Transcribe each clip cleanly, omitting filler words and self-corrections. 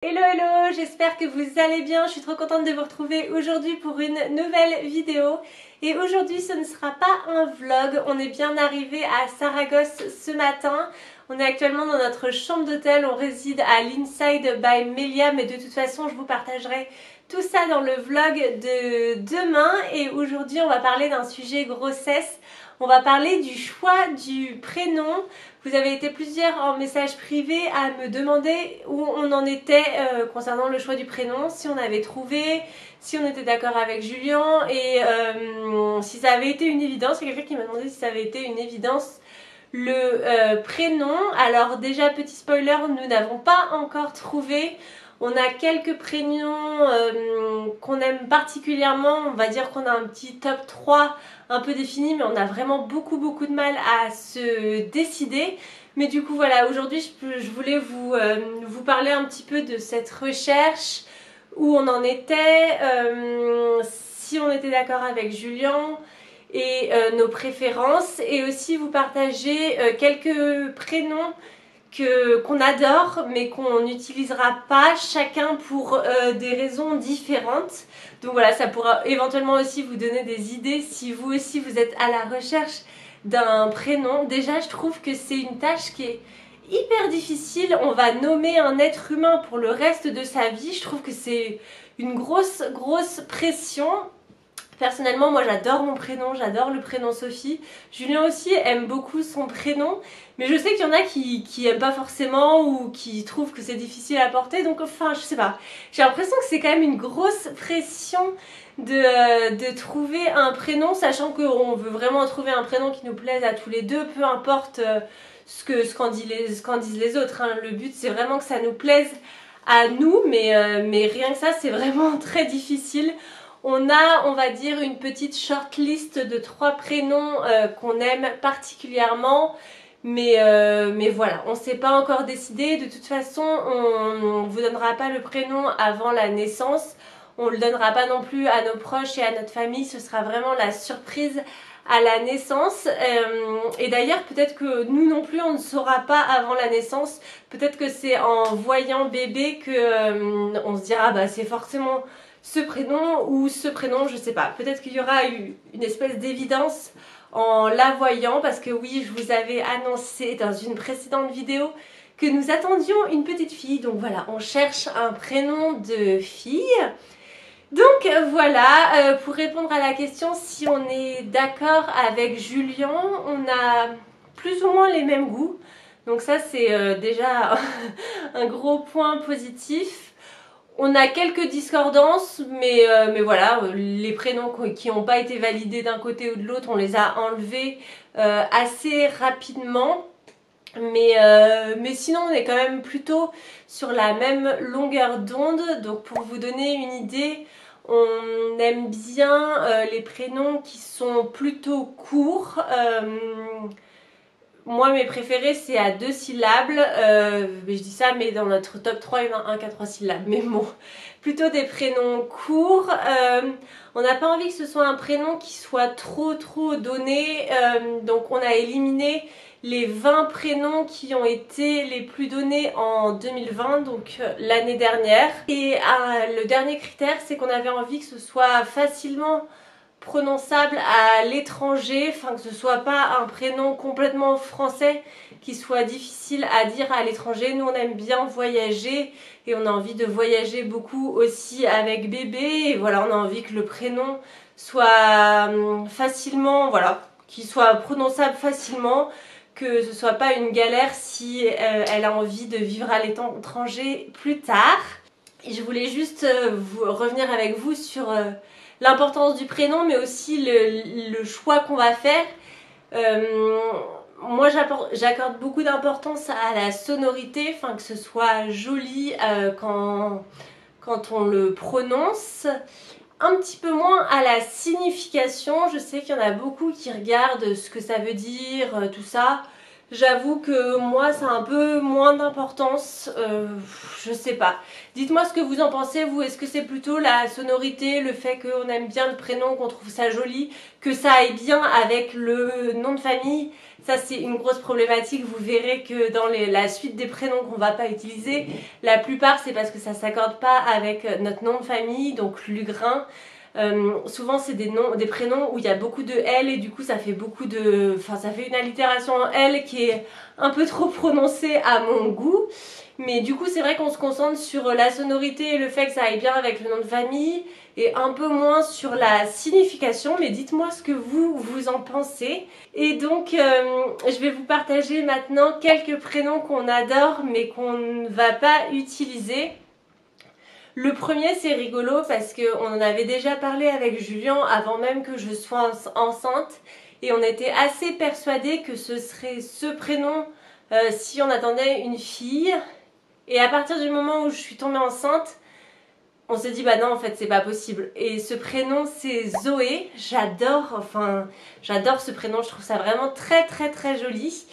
Hello hello, j'espère que vous allez bien, je suis trop contente de vous retrouver aujourd'hui pour une nouvelle vidéo. Et aujourd'hui ce ne sera pas un vlog, on est bien arrivé à Saragosse ce matin. On est actuellement dans notre chambre d'hôtel, on réside à l'Inside by Melia, mais de toute façon je vous partagerai tout ça dans le vlog de demain. Et aujourd'hui on va parler d'un sujet grossesse, on va parler du choix du prénom. Vous avez été plusieurs en message privé à me demander où on en était concernant le choix du prénom, si on avait trouvé, si on était d'accord avec Julien et si ça avait été une évidence. Il y a quelqu'un qui m'a demandé si ça avait été une évidence le prénom. Alors déjà, petit spoiler, nous n'avons pas encore trouvé. On a quelques prénoms qu'on aime particulièrement, on va dire qu'on a un petit top 3 un peu défini, mais on a vraiment beaucoup de mal à se décider. Mais du coup voilà, aujourd'hui je voulais vous parler un petit peu de cette recherche, où on en était, si on était d'accord avec Julien et nos préférences, et aussi vous partager quelques prénoms qu'on adore mais qu'on n'utilisera pas chacun pour des raisons différentes. Donc voilà, ça pourra éventuellement aussi vous donner des idées si vous aussi vous êtes à la recherche d'un prénom. Déjà je trouve que c'est une tâche qui est hyper difficile. On va nommer un être humain pour le reste de sa vie. Je trouve que c'est une grosse pression. Personnellement, moi j'adore mon prénom, j'adore le prénom Sophie. Julien aussi aime beaucoup son prénom, mais je sais qu'il y en a qui aiment pas forcément ou qui trouvent que c'est difficile à porter, donc enfin je sais pas. J'ai l'impression que c'est quand même une grosse pression de trouver un prénom, sachant qu'on veut vraiment trouver un prénom qui nous plaise à tous les deux, peu importe ce qu'en disent les autres. Hein. Le but c'est vraiment que ça nous plaise à nous, mais rien que ça c'est vraiment très difficile. On a, on va dire, une petite shortlist de 3 prénoms qu'on aime particulièrement. Mais voilà, on ne s'est pas encore décidé. De toute façon, on ne vous donnera pas le prénom avant la naissance. On ne le donnera pas non plus à nos proches et à notre famille. Ce sera vraiment la surprise à la naissance. Et d'ailleurs, peut-être que nous non plus, on ne saura pas avant la naissance. Peut-être que c'est en voyant bébé que on se dira, bah c'est forcément ce prénom ou ce prénom, je sais pas. Peut-être qu'il y aura une espèce d'évidence en la voyant, parce que oui, je vous avais annoncé dans une précédente vidéo que nous attendions une petite fille. Donc voilà, on cherche un prénom de fille. Donc voilà, pour répondre à la question si on est d'accord avec Julien, on a plus ou moins les mêmes goûts. Donc ça c'est déjà un gros point positif. On a quelques discordances, mais voilà, les prénoms qui n'ont pas été validés d'un côté ou de l'autre, on les a enlevés assez rapidement. Mais sinon, on est quand même plutôt sur la même longueur d'onde. Donc pour vous donner une idée, on aime bien les prénoms qui sont plutôt courts. Moi, mes préférés, c'est à 2 syllabes. Je dis ça, mais dans notre top 3, il y en a un qui a 3 syllabes. Mais bon, plutôt des prénoms courts. On n'a pas envie que ce soit un prénom qui soit trop donné. Donc, on a éliminé les 20 prénoms qui ont été les plus donnés en 2020, donc l'année dernière. Et le dernier critère, c'est qu'on avait envie que ce soit facilement prononçable à l'étranger, enfin que ce soit pas un prénom complètement français qui soit difficile à dire à l'étranger. Nous on aime bien voyager et on a envie de voyager beaucoup aussi avec bébé, et voilà, on a envie que le prénom soit facilement, voilà, qu'il soit prononçable facilement, que ce soit pas une galère si elle a envie de vivre à l'étranger plus tard. Et je voulais juste revenir avec vous sur l'importance du prénom, mais aussi le choix qu'on va faire. Moi j'accorde beaucoup d'importance à la sonorité, enfin que ce soit joli quand on le prononce. Un petit peu moins à la signification. Je sais qu'il y en a beaucoup qui regardent ce que ça veut dire, tout ça. J'avoue que moi ça a un peu moins d'importance, je sais pas. Dites-moi ce que vous en pensez, vous, est-ce que c'est plutôt la sonorité, le fait qu'on aime bien le prénom, qu'on trouve ça joli, que ça aille bien avec le nom de famille? Ça c'est une grosse problématique, vous verrez que dans la suite des prénoms qu'on va pas utiliser, la plupart c'est parce que ça s'accorde pas avec notre nom de famille, donc Lugrin. Souvent c'est des prénoms où il y a beaucoup de L et du coup ça fait ça fait une allitération en L qui est un peu trop prononcée à mon goût. Mais du coup c'est vrai qu'on se concentre sur la sonorité et le fait que ça aille bien avec le nom de famille et un peu moins sur la signification. Mais dites-moi ce que vous en pensez. Et donc je vais vous partager maintenant quelques prénoms qu'on adore mais qu'on ne va pas utiliser. Le premier c'est rigolo parce qu'on en avait déjà parlé avec Julien avant même que je sois enceinte et on était assez persuadés que ce serait ce prénom si on attendait une fille. Et à partir du moment où je suis tombée enceinte, on s'est dit bah non en fait c'est pas possible. Et ce prénom c'est Zoé, j'adore ce prénom, je trouve ça vraiment très très très joli.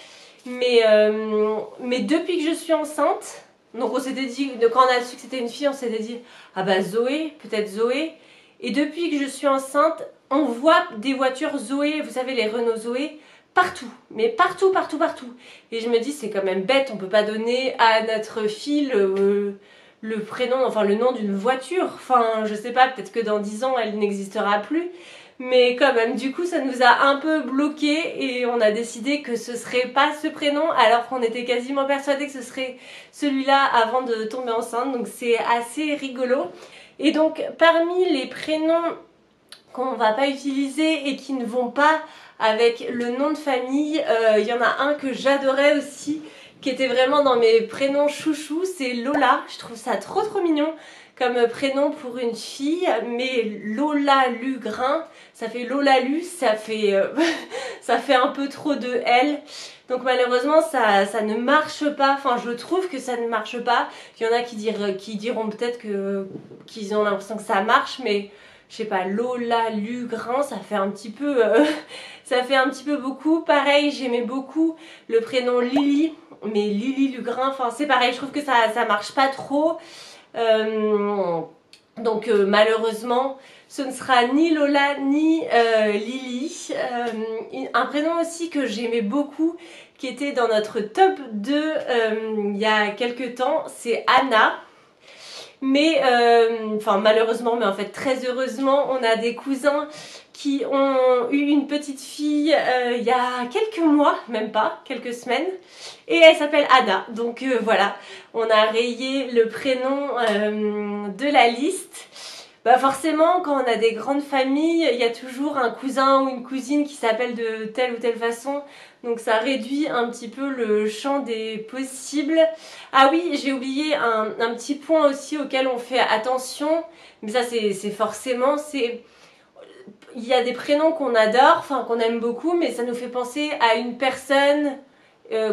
Mais depuis que je suis enceinte, donc on s'était dit, quand on a su que c'était une fille, on s'était dit ah bah Zoé, peut-être Zoé. Et depuis que je suis enceinte, on voit des voitures Zoé, vous savez les Renault Zoé, partout, mais partout, partout, partout. Et je me dis c'est quand même bête, on peut pas donner à notre fille le prénom, enfin le nom d'une voiture. Enfin je sais pas, peut-être que dans 10 ans elle n'existera plus. Mais quand même, du coup, ça nous a un peu bloqué et on a décidé que ce serait pas ce prénom alors qu'on était quasiment persuadé que ce serait celui-là avant de tomber enceinte. Donc c'est assez rigolo. Et donc, parmi les prénoms qu'on va pas utiliser et qui ne vont pas avec le nom de famille, il y en a un que j'adorais aussi, qui était vraiment dans mes prénoms chouchous, c'est Lola. Je trouve ça trop trop mignon comme prénom pour une fille, mais Lola Lugrin, ça fait Lola Lu, ça fait un peu trop de L. Donc malheureusement ça ne marche pas, enfin je trouve que ça ne marche pas. Il y en a qui diront peut-être qu'ils ont l'impression que ça marche, mais je sais pas, Lola Lugrin, ça fait un petit peu ça fait un petit peu beaucoup. Pareil, j'aimais beaucoup le prénom Lily, mais Lily Lugrin, enfin c'est pareil, je trouve que ça marche pas trop. Donc malheureusement ce ne sera ni Lola ni Lily. Un prénom aussi que j'aimais beaucoup qui était dans notre top 2 il y a quelques temps, c'est Anna. Mais enfin malheureusement, mais en fait très heureusement, on a des cousins qui ont eu une petite fille il y a quelques mois, même pas, quelques semaines, et elle s'appelle Anna. Donc voilà, on a rayé le prénom de la liste. Bah forcément, quand on a des grandes familles, il y a toujours un cousin ou une cousine qui s'appelle de telle ou telle façon. Donc ça réduit un petit peu le champ des possibles. Ah oui, j'ai oublié un petit point aussi auquel on fait attention. Mais ça c'est forcément, il y a des prénoms qu'on adore, enfin qu'on aime beaucoup, mais ça nous fait penser à une personne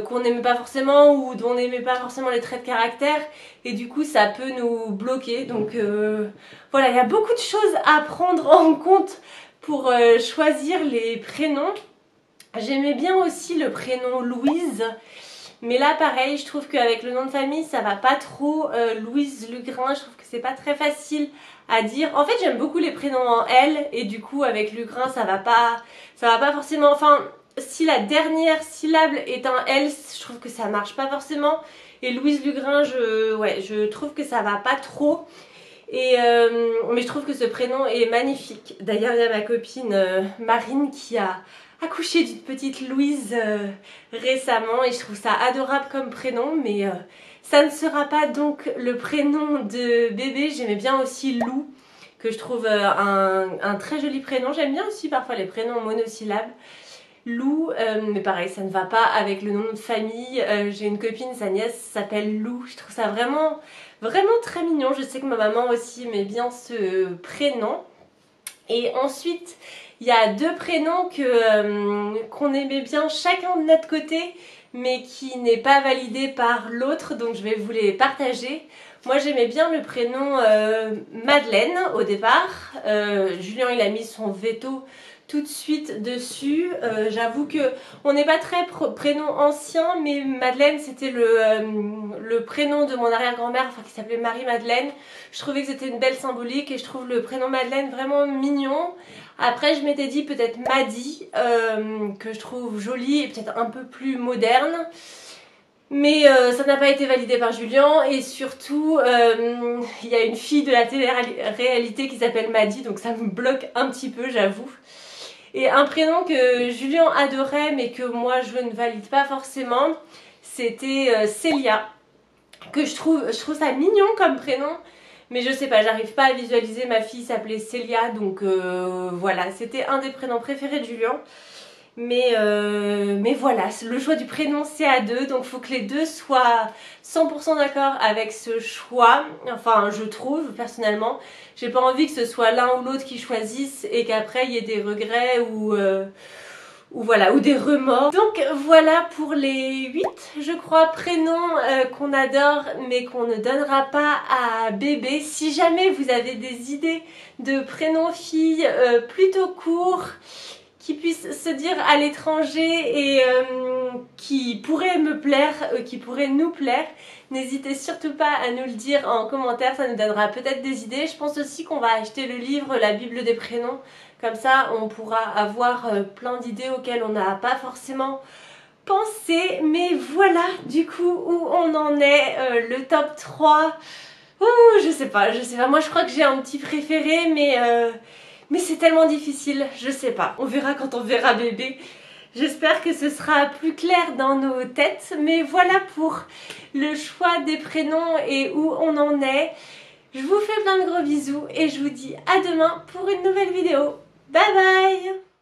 qu'on n'aimait pas forcément ou dont on n'aimait pas forcément les traits de caractère et du coup ça peut nous bloquer. Donc voilà, il y a beaucoup de choses à prendre en compte pour choisir les prénoms. J'aimais bien aussi le prénom Louise, mais là pareil, je trouve qu'avec le nom de famille ça va pas trop. Louise Lugrin, je trouve que c'est pas très facile à dire. En fait j'aime beaucoup les prénoms en L et du coup avec Lugrin ça va pas forcément, enfin si la dernière syllabe est un L, je trouve que ça marche pas forcément. Et Louise Lugrin, je trouve que ça va pas trop. Et mais je trouve que ce prénom est magnifique. D'ailleurs, il y a ma copine Marine qui a accouché d'une petite Louise récemment et je trouve ça adorable comme prénom. Mais ça ne sera pas donc le prénom de bébé. J'aimais bien aussi Lou, que je trouve un très joli prénom. J'aime bien aussi parfois les prénoms monosyllabes. Lou, mais pareil, ça ne va pas avec le nom de famille. J'ai une copine, sa nièce s'appelle Lou. Je trouve ça vraiment, vraiment très mignon. Je sais que ma maman aussi aimait bien ce prénom. Et ensuite, il y a deux prénoms qu'on aimait bien chacun de notre côté, mais qui n'est pas validé par l'autre. Donc je vais vous les partager. Moi j'aimais bien le prénom Madeleine au départ. Julien il a mis son veto tout de suite dessus. J'avoue que on n'est pas très prénom ancien, mais Madeleine c'était le prénom de mon arrière-grand-mère, enfin qui s'appelait Marie-Madeleine. Je trouvais que c'était une belle symbolique et je trouve le prénom Madeleine vraiment mignon. Après je m'étais dit peut-être Maddy, que je trouve joli et peut-être un peu plus moderne. Mais ça n'a pas été validé par Julien et surtout il y a une fille de la télé-réalité qui s'appelle Maddy, donc ça me bloque un petit peu, j'avoue. Et un prénom que Julien adorait mais que moi je ne valide pas forcément, c'était Célia, que je trouve ça mignon comme prénom. Mais je sais pas, j'arrive pas à visualiser ma fille s'appeler Célia, donc voilà, c'était un des prénoms préférés de Julien. Mais voilà, le choix du prénom c'est à deux, donc il faut que les deux soient 100% d'accord avec ce choix. Enfin, je trouve personnellement, j'ai pas envie que ce soit l'un ou l'autre qui choisisse et qu'après il y ait des regrets ou voilà, ou des remords. Donc voilà pour les 8, je crois, prénoms qu'on adore mais qu'on ne donnera pas à bébé. Si jamais vous avez des idées de prénoms filles plutôt courts, qui puissent se dire à l'étranger et qui pourraient me plaire, qui pourraient nous plaire, n'hésitez surtout pas à nous le dire en commentaire, ça nous donnera peut-être des idées. Je pense aussi qu'on va acheter le livre La Bible des prénoms, comme ça on pourra avoir plein d'idées auxquelles on n'a pas forcément pensé. Mais voilà du coup où on en est, le top 3. Ouh, je sais pas, moi je crois que j'ai un petit préféré mais c'est tellement difficile, je sais pas. On verra quand on verra bébé. J'espère que ce sera plus clair dans nos têtes. Mais voilà pour le choix des prénoms et où on en est. Je vous fais plein de gros bisous et je vous dis à demain pour une nouvelle vidéo. Bye bye!